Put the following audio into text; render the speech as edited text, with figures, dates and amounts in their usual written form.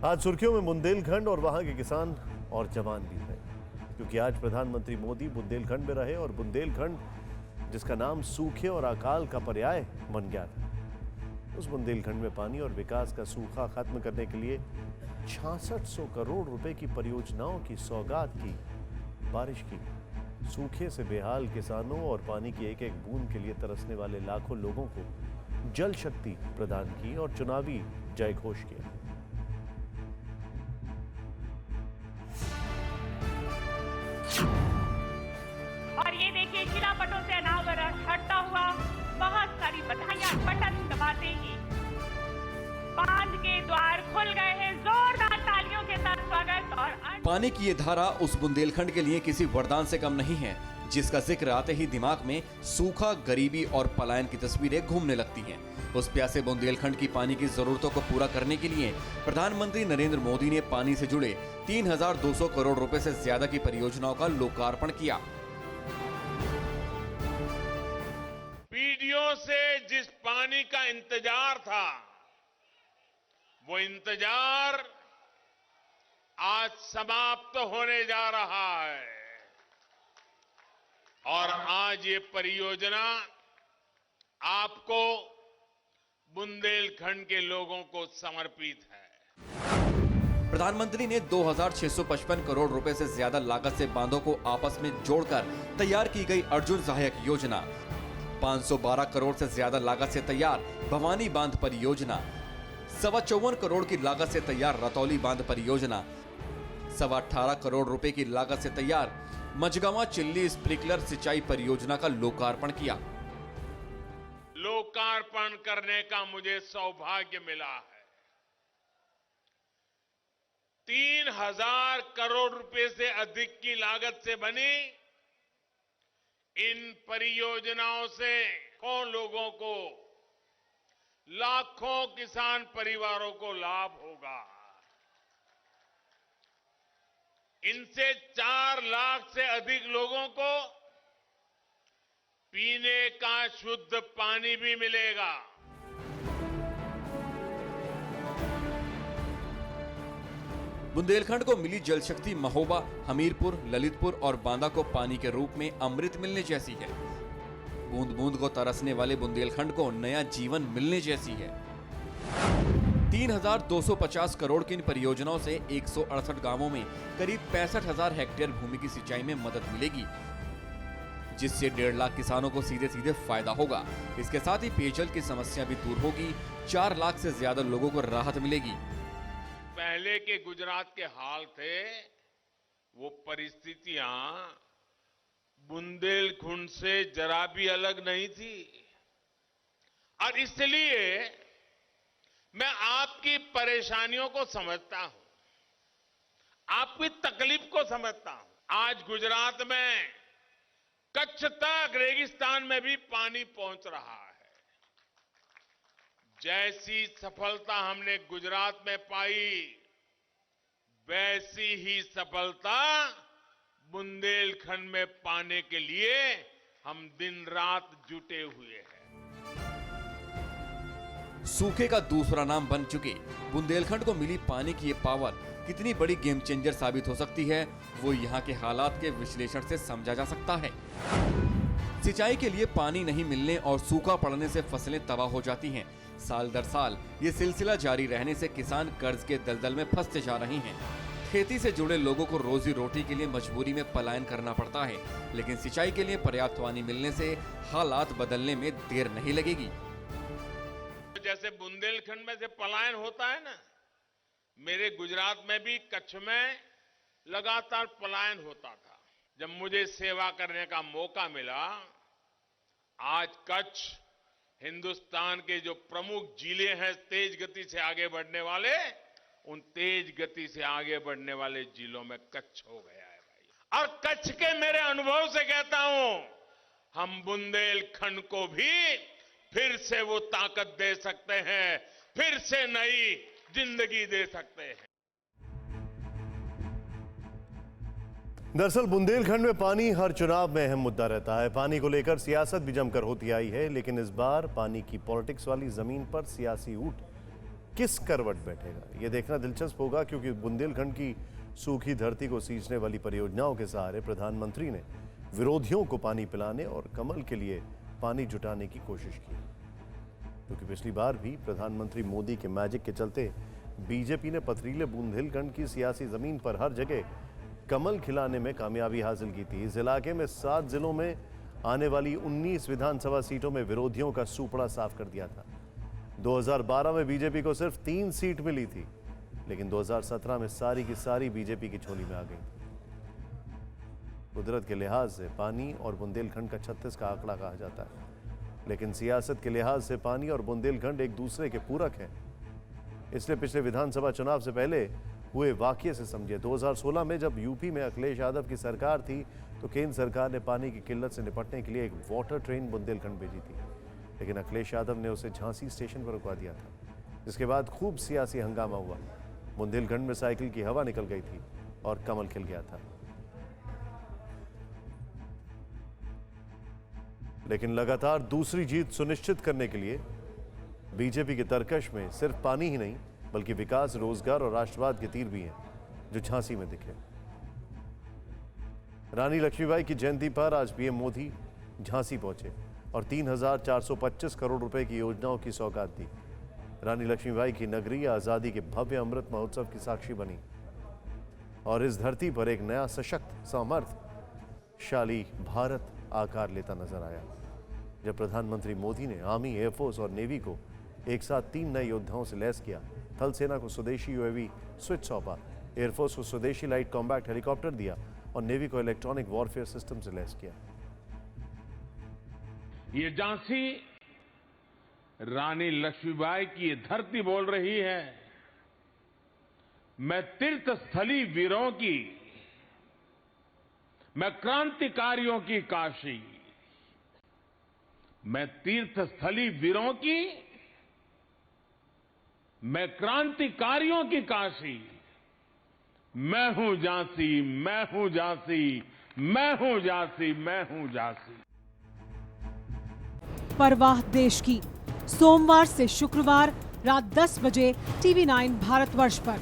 आज सुर्खियों में बुंदेलखंड और वहां के किसान और जवान भी हैं, क्योंकि आज प्रधानमंत्री मोदी बुंदेलखंड में रहे और बुंदेलखंड, जिसका नाम सूखे और अकाल का पर्याय बन गया था, उस बुंदेलखंड में पानी और विकास का सूखा खत्म करने के लिए 6600 करोड़ रुपए की परियोजनाओं की सौगात की, बारिश की। सूखे से बेहाल किसानों और पानी की एक एक बूंद के लिए तरसने वाले लाखों लोगों को जल शक्ति प्रदान की और चुनावी जयघोष किया। और ये देखिए, शिलापटों से अनावरण हटता हुआ बहुत सारी बधाइयां बटन दबाते ही बांध के द्वार खुल गए हैं। जोरदार तालियों के साथ स्वागत। और पानी की ये धारा उस बुंदेलखंड के लिए किसी वरदान से कम नहीं है, जिसका जिक्र आते ही दिमाग में सूखा, गरीबी और पलायन की तस्वीरें घूमने लगती हैं। उस प्यासे बुंदेलखंड की पानी की जरूरतों को पूरा करने के लिए प्रधानमंत्री नरेंद्र मोदी ने पानी से जुड़े 3200 करोड़ रुपए से ज्यादा की परियोजनाओं का लोकार्पण किया। पीढ़ियों से जिस पानी का इंतजार था, वो इंतजार आज समाप्त होने जा रहा है और आज ये परियोजना आपको, बुंदेलखंड के लोगों को समर्पित है। प्रधानमंत्री ने 2655 करोड़ रुपए से ज्यादा लागत से बांधों को आपस में जोड़कर तैयार की गई अर्जुन सहायक योजना, 512 करोड़ से ज्यादा लागत से तैयार भवानी बांध परियोजना, 54 करोड़ की लागत से तैयार रतौली बांध परियोजना, 18.25 करोड़ रुपए की लागत से तैयार मझगावा चिल्ली स्प्रिंकलर सिंचाई परियोजना का लोकार्पण किया। लोकार्पण करने का मुझे सौभाग्य मिला है। 3000 करोड़ रुपए से अधिक की लागत से बनी इन परियोजनाओं से लोगों को, लाखों किसान परिवारों को लाभ होगा। इनसे 4 लाख से अधिक लोगों को पीने का शुद्ध पानी भी मिलेगा। बुंदेलखंड को मिली जल शक्ति महोबा, हमीरपुर, ललितपुर और बांदा को पानी के रूप में अमृत मिलने जैसी है। बूंद बूंद को तरसने वाले बुंदेलखंड को नया जीवन मिलने जैसी है। 3250 करोड़ की इन परियोजनाओं से 168 गांवों में करीब 65,000 हेक्टेयर भूमि की सिंचाई में मदद मिलेगी, जिससे 1.5 लाख किसानों को सीधे सीधे फायदा होगा। इसके साथ ही पेयजल की समस्या भी दूर होगी, 4 लाख से ज्यादा लोगों को राहत मिलेगी। पहले के गुजरात के हाल थे, वो परिस्थितियां बुंदेलखंड से जरा भी अलग नहीं थी। और इसलिए मैं आपकी परेशानियों को समझता हूं, आपकी तकलीफ को समझता हूं। आज गुजरात में कच्छ तक रेगिस्तान में भी पानी पहुंच रहा है। जैसी सफलता हमने गुजरात में पाई, वैसी ही सफलता बुंदेलखंड में पाने के लिए हम दिन रात जुटे हुए हैं। सूखे का दूसरा नाम बन चुके बुंदेलखंड को मिली पानी की ये पावर कितनी बड़ी गेम चेंजर साबित हो सकती है, वो यहाँ के हालात के विश्लेषण से समझा जा सकता है। सिंचाई के लिए पानी नहीं मिलने और सूखा पड़ने से फसलें तबाह हो जाती हैं। साल दर साल ये सिलसिला जारी रहने से किसान कर्ज के दलदल में फंसते जा रहे हैं। खेती से जुड़े लोगों को रोजी रोटी के लिए मजबूरी में पलायन करना पड़ता है, लेकिन सिंचाई के लिए पर्याप्त पानी मिलने से हालात बदलने में देर नहीं लगेगी। जैसे बुंदेलखंड में से पलायन होता है ना, मेरे गुजरात में भी कच्छ में लगातार पलायन होता था। जब मुझे सेवा करने का मौका मिला, आज कच्छ हिंदुस्तान के जो प्रमुख जिले हैं तेज गति से आगे बढ़ने वाले, उन तेज गति से आगे बढ़ने वाले जिलों में कच्छ हो गया है भाई। और कच्छ के मेरे अनुभव से कहता हूं, हम बुंदेलखंड को भी फिर से वो ताकत दे सकते हैं, फिर से नई जिंदगी दे सकते हैं। दरअसल बुंदेलखंड में पानी हर चुनाव में अहम मुद्दा रहता है। पानी को लेकर सियासत भी जमकर होती आई है, लेकिन इस बार पानी की पॉलिटिक्स वाली जमीन पर सियासी ऊंट किस करवट बैठेगा ये देखना दिलचस्प होगा, क्योंकि बुंदेलखंड की सूखी धरती को सींचने वाली परियोजनाओं के सहारे प्रधानमंत्री ने विरोधियों को पानी पिलाने और कमल के लिए पानी जुटाने की कोशिश की। क्योंकि पिछली बार भी प्रधानमंत्री मोदी के मैजिक के चलते बीजेपी ने पथरीले बुंदेलखंड की सियासी जमीन पर हर जगह कमल खिलाने में कामयाबी हासिल की थी। इस इलाके में 7 जिलों में आने वाली 19 विधानसभा सीटों में विरोधियों का सूपड़ा साफ कर दिया था। 2012 में बीजेपी को सिर्फ 3 सीट मिली थी, लेकिन 2017 में सारी की सारी बीजेपी की झोली में आ गई। कुदरत के लिहाज से पानी और बुंदेलखंड का 36 का आंकड़ा कहा जाता है, लेकिन सियासत के लिहाज से पानी और बुंदेलखंड एक दूसरे के पूरक हैं। इसलिए पिछले विधानसभा चुनाव से पहले हुए वाकये से समझिए। 2016 में जब यूपी में अखिलेश यादव की सरकार थी, तो केंद्र सरकार ने पानी की किल्लत से निपटने के लिए एक वाटर ट्रेन बुंदेलखंड भेजी थी, लेकिन अखिलेश यादव ने उसे झांसी स्टेशन पर रुकवा दिया था। जिसके बाद खूब सियासी हंगामा हुआ। बुंदेलखंड में साइकिल की हवा निकल गई थी और कमल खिल गया था। लेकिन लगातार दूसरी जीत सुनिश्चित करने के लिए बीजेपी के तरकश में सिर्फ पानी ही नहीं, बल्कि विकास, रोजगार और राष्ट्रवाद के तीर भी हैं, जो झांसी में दिखे। रानी लक्ष्मीबाई की जयंती पर आज पीएम मोदी झांसी पहुंचे और 3,425 करोड़ रुपए की योजनाओं की सौगात दी। रानी लक्ष्मीबाई की नगरी आजादी के भव्य अमृत महोत्सव की साक्षी बनी और इस धरती पर एक नया सशक्त, सामर्थ्यशाली भारत आकार लेता नजर आया, जब प्रधानमंत्री मोदी ने आर्मी, एयरफोर्स और नेवी को एक साथ 3 नए योद्धाओं से लैस किया। थल सेना को स्वदेशी यूएवी स्विच सौंपा, एयरफोर्स को स्वदेशी लाइट कॉम्बैट हेलीकॉप्टर दिया और नेवी को इलेक्ट्रॉनिक वॉरफेयर सिस्टम से लैस किया। ये झांसी रानी लक्ष्मीबाई की ये धरती बोल रही है, मैं तीर्थ स्थली वीरों की, मैं क्रांतिकारियों की काशी, मैं तीर्थ स्थली वीरों की, मैं क्रांतिकारियों की काशी, मैं हूं झांसी, मैं हूं झांसी, मैं हूं झांसी, मैं हूं झांसी। परवाह देश की, सोमवार से शुक्रवार रात 10 बजे TV9 भारतवर्ष पर।